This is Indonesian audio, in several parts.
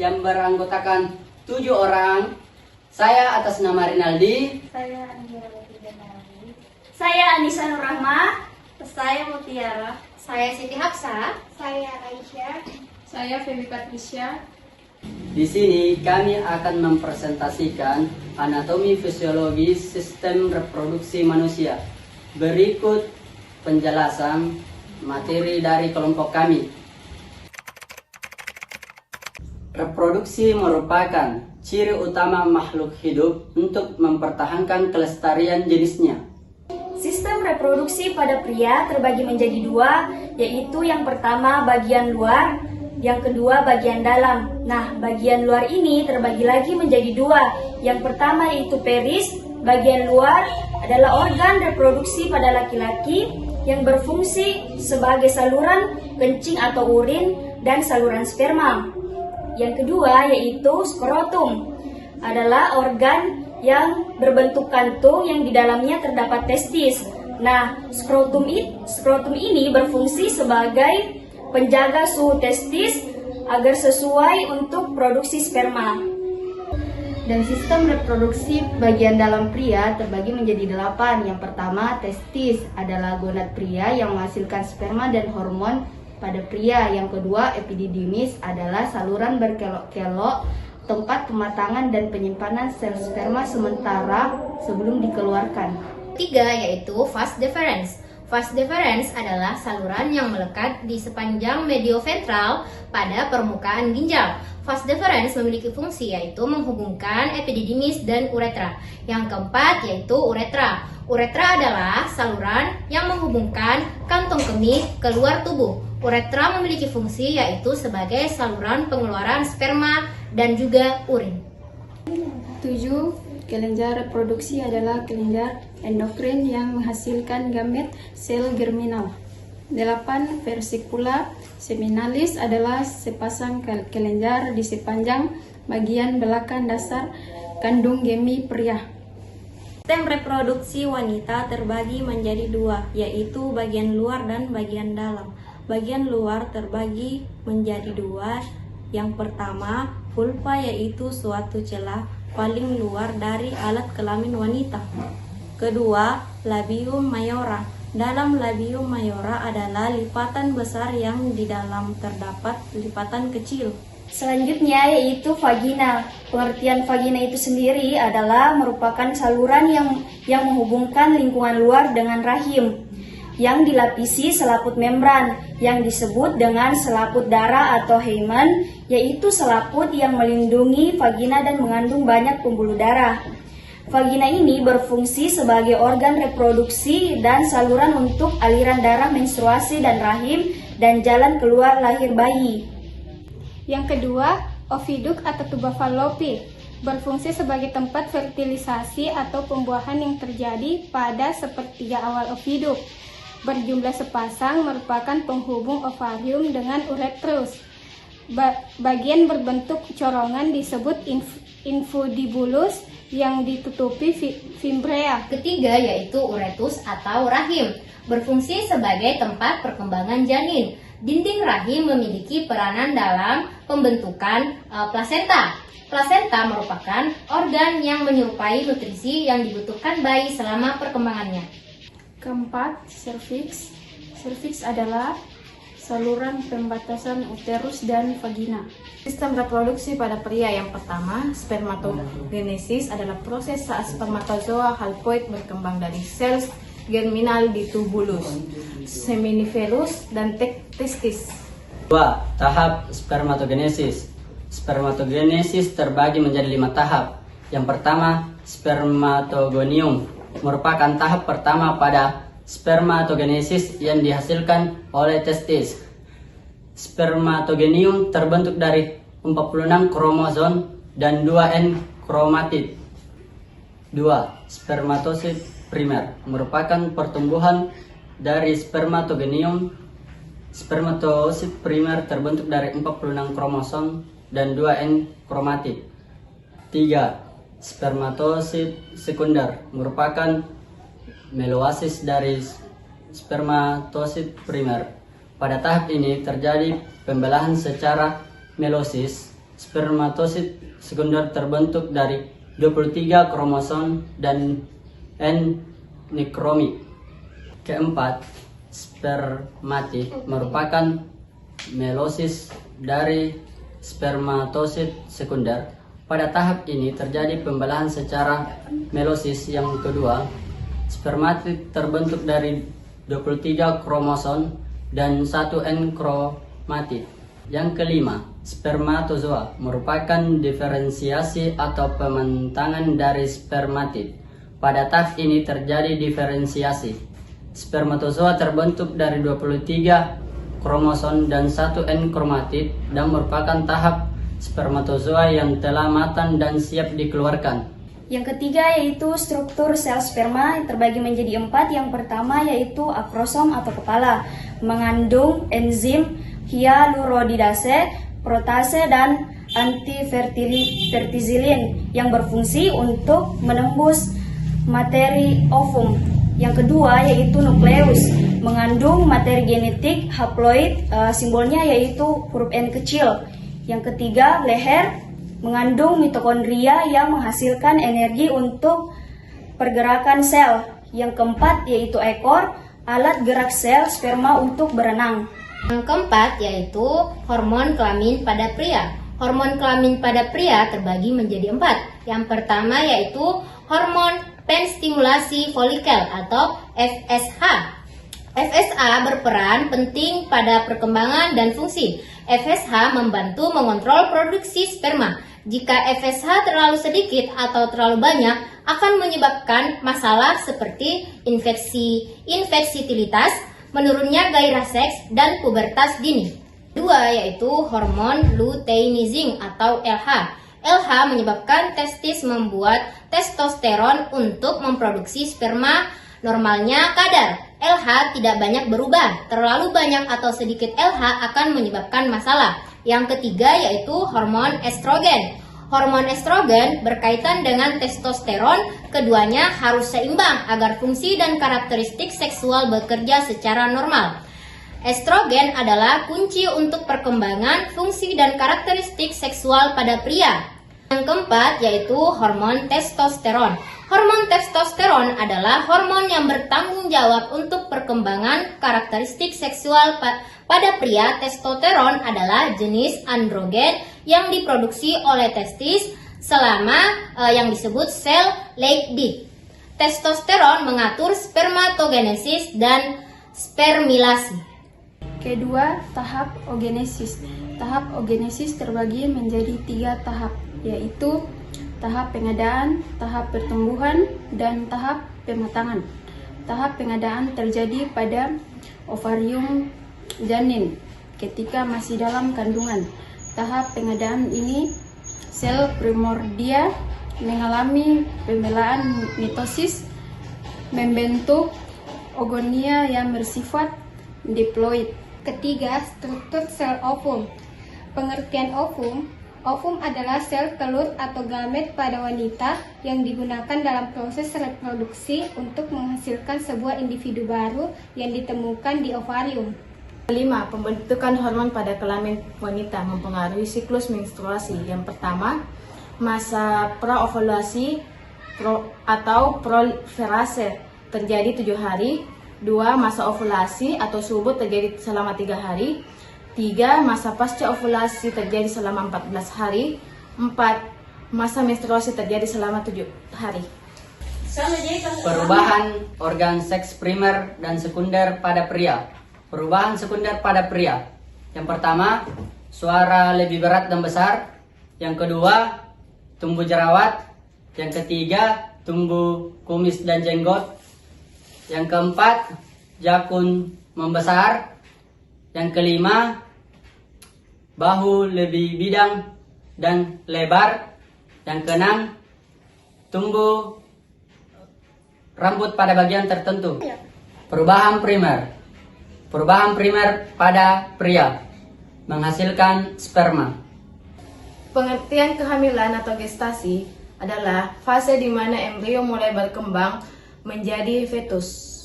yang beranggotakan 7 orang. Saya atas nama Rinaldi. Saya Angira Batinari. Saya Anissa Nurrahma. Saya Mutiara. Saya Siti Hafsa. Saya Aisyah. Saya Feby Patricia. Di sini kami akan mempresentasikan anatomi fisiologi sistem reproduksi manusia. Berikut penjelasan materi dari kelompok kami. Reproduksi merupakan ciri utama makhluk hidup untuk mempertahankan kelestarian jenisnya. Sistem reproduksi pada pria terbagi menjadi 2, yaitu yang pertama bagian luar, yang kedua bagian dalam. Nah, bagian luar ini terbagi lagi menjadi 2. Yang pertama yaitu penis. Bagian luar adalah organ reproduksi pada laki-laki yang berfungsi sebagai saluran kencing atau urin dan saluran sperma. Yang kedua yaitu skrotum, adalah organ yang berbentuk kantung yang di dalamnya terdapat testis. Nah, skrotum ini berfungsi sebagai penjaga suhu testis agar sesuai untuk produksi sperma. Dan sistem reproduksi bagian dalam pria terbagi menjadi 8. Yang pertama, testis adalah gonad pria yang menghasilkan sperma dan hormon pada pria. Yang kedua, epididymis adalah saluran berkelok-kelok tempat pematangan dan penyimpanan sel sperma sementara sebelum dikeluarkan. 3 yaitu vas deferens. Vas deferens adalah saluran yang melekat di sepanjang medioventral pada permukaan ginjal. Vas deferens memiliki fungsi yaitu menghubungkan epididymis dan uretra. Yang keempat yaitu uretra. Uretra adalah saluran yang menghubungkan kantong kemih ke luar tubuh. Uretra memiliki fungsi yaitu sebagai saluran pengeluaran sperma dan juga urin. 7. Kelenjar reproduksi adalah kelenjar endokrin yang menghasilkan gamet sel germinal. 8. Versicula seminalis adalah sepasang kelenjar di sepanjang bagian belakang dasar kandung gemi pria. Sistem reproduksi wanita terbagi menjadi 2, yaitu bagian luar dan bagian dalam. Bagian luar terbagi menjadi 2. Yang pertama, vulva, yaitu suatu celah paling luar dari alat kelamin wanita. Kedua, labium mayora. Dalam labium mayora adalah lipatan besar yang di dalam terdapat lipatan kecil. Selanjutnya yaitu vagina. Pengertian vagina itu sendiri adalah merupakan saluran yang menghubungkan lingkungan luar dengan rahim, yang dilapisi selaput membran yang disebut dengan selaput darah atau hymen, yaitu selaput yang melindungi vagina dan mengandung banyak pembuluh darah. Vagina ini berfungsi sebagai organ reproduksi dan saluran untuk aliran darah menstruasi dan rahim dan jalan keluar lahir bayi. Yang kedua, oviduk atau tuba fallopi berfungsi sebagai tempat fertilisasi atau pembuahan yang terjadi pada sepertiga awal oviduk. Berjumlah sepasang, merupakan penghubung ovarium dengan uretrus. Bagian berbentuk corongan disebut infundibulus yang ditutupi fimbrea. Ketiga yaitu uretus atau rahim, berfungsi sebagai tempat perkembangan janin. Dinding rahim memiliki peranan dalam pembentukan plasenta. Plasenta merupakan organ yang menyerupai nutrisi yang dibutuhkan bayi selama perkembangannya. Keempat, serviks. Serviks adalah saluran pembatasan uterus dan vagina. Sistem reproduksi pada pria yang pertama, spermatogenesis adalah proses saat spermatozoa haploid berkembang dari sel germinal di tubulus, seminiferus, dan testis. 2. Tahap spermatogenesis. Spermatogenesis terbagi menjadi 5 tahap. Yang pertama, spermatogonium, merupakan tahap pertama pada spermatogenesis yang dihasilkan oleh testis. Spermatogonium terbentuk dari 46 kromosom dan 2 N kromatid. 2. Spermatosit primer, merupakan pertumbuhan dari spermatogonium. Spermatosit primer terbentuk dari 46 kromosom dan 2 N kromatid. 3. Spermatosit sekunder, merupakan meiosis dari spermatosit primer. Pada tahap ini terjadi pembelahan secara meiosis spermatosit sekunder terbentuk dari 23 kromosom dan N nikromik. Keempat, spermatid merupakan meiosis dari spermatosit sekunder. Pada tahap ini terjadi pembelahan secara meiosis. Yang kedua, spermatid terbentuk dari 23 kromosom dan 1 N kromatid. Yang kelima, spermatozoa merupakan diferensiasi atau pemantangan dari spermatid. Pada tahap ini terjadi diferensiasi. Spermatozoa terbentuk dari 23 kromosom dan 1 N kromatid dan merupakan tahap spermatozoa yang telah matang dan siap dikeluarkan. Yang ketiga yaitu struktur sel sperma yang terbagi menjadi 4. Yang pertama yaitu akrosom atau kepala, mengandung enzim hyaluronidase, protase, dan antifertilizin yang berfungsi untuk menembus materi ovum. Yang kedua yaitu nukleus, mengandung materi genetik haploid, simbolnya yaitu huruf N kecil. Yang ketiga, leher, mengandung mitokondria yang menghasilkan energi untuk pergerakan sel. Yang keempat yaitu ekor, alat gerak sel sperma untuk berenang. Yang keempat yaitu hormon kelamin pada pria. Hormon kelamin pada pria terbagi menjadi 4. Yang pertama yaitu hormon penstimulasi folikel atau FSH. FSH berperan penting pada perkembangan dan fungsi. FSH membantu mengontrol produksi sperma. Jika FSH terlalu sedikit atau terlalu banyak, akan menyebabkan masalah seperti infeksitivitas, menurunnya gairah seks, dan pubertas dini. Kedua yaitu hormon luteinizing atau LH. LH menyebabkan testis membuat testosteron untuk memproduksi sperma. Normalnya kadar LH tidak banyak berubah. Terlalu banyak atau sedikit LH akan menyebabkan masalah. Yang ketiga yaitu hormon estrogen. Hormon estrogen berkaitan dengan testosteron. Keduanya harus seimbang agar fungsi dan karakteristik seksual bekerja secara normal. Estrogen adalah kunci untuk perkembangan fungsi dan karakteristik seksual pada pria. Yang keempat yaitu hormon testosteron. Hormon testosteron adalah hormon yang bertanggung jawab untuk perkembangan karakteristik seksual pada pria. Testosteron adalah jenis androgen yang diproduksi oleh testis selama yang disebut sel Leydig. Testosteron mengatur spermatogenesis dan spermilasi. Kedua, tahap oogenesis. Tahap oogenesis terbagi menjadi 3 tahap, yaitu tahap pengadaan, tahap pertumbuhan, dan tahap pematangan. Tahap pengadaan terjadi pada ovarium janin ketika masih dalam kandungan. Tahap pengadaan ini sel primordia mengalami pembelaan mitosis, membentuk oogonia yang bersifat diploid. Ketiga, struktur sel ovum. Pengertian ovum. Ovum adalah sel telur atau gamet pada wanita yang digunakan dalam proses reproduksi untuk menghasilkan sebuah individu baru yang ditemukan di ovarium. Kelima, pembentukan hormon pada kelamin wanita mempengaruhi siklus menstruasi. Yang pertama, masa praovulasi atau proliferase terjadi 7 hari. 2. Masa ovulasi atau subur terjadi selama 3 hari. 3. Masa pasca ovulasi terjadi selama 14 hari. 4. Masa menstruasi terjadi selama 7 hari. Perubahan organ seks primer dan sekunder pada pria. Perubahan sekunder pada pria. Yang pertama, suara lebih berat dan besar. Yang kedua, tumbuh jerawat. Yang ketiga, tumbuh kumis dan jenggot. Yang keempat, jakun membesar. Yang kelima, bahu lebih bidang dan lebar. Yang keenam, tumbuh rambut pada bagian tertentu. Perubahan primer. Perubahan primer pada pria. Menghasilkan sperma. Pengertian kehamilan atau gestasi adalah fase di mana embrio mulai berkembang menjadi fetus.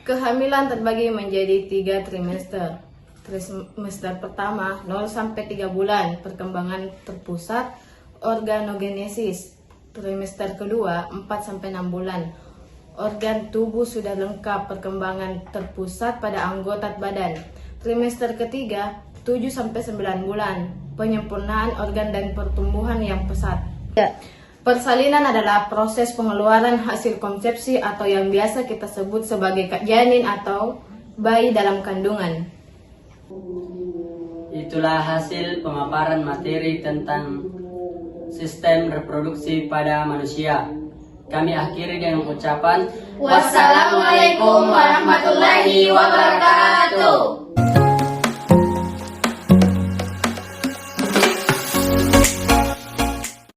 Kehamilan terbagi menjadi 3 trimester. Trimester pertama 0 sampai 3 bulan perkembangan terpusat organogenesis. Trimester kedua 4 sampai 6 bulan. Organ tubuh sudah lengkap perkembangan terpusat pada anggota badan. Trimester ketiga 7 sampai 9 bulan. Penyempurnaan organ dan pertumbuhan yang pesat. Persalinan adalah proses pengeluaran hasil konsepsi atau yang biasa kita sebut sebagai janin atau bayi dalam kandungan. Itulah hasil pemaparan materi tentang sistem reproduksi pada manusia. Kami akhiri dengan ucapan Wassalamualaikum warahmatullahi wabarakatuh.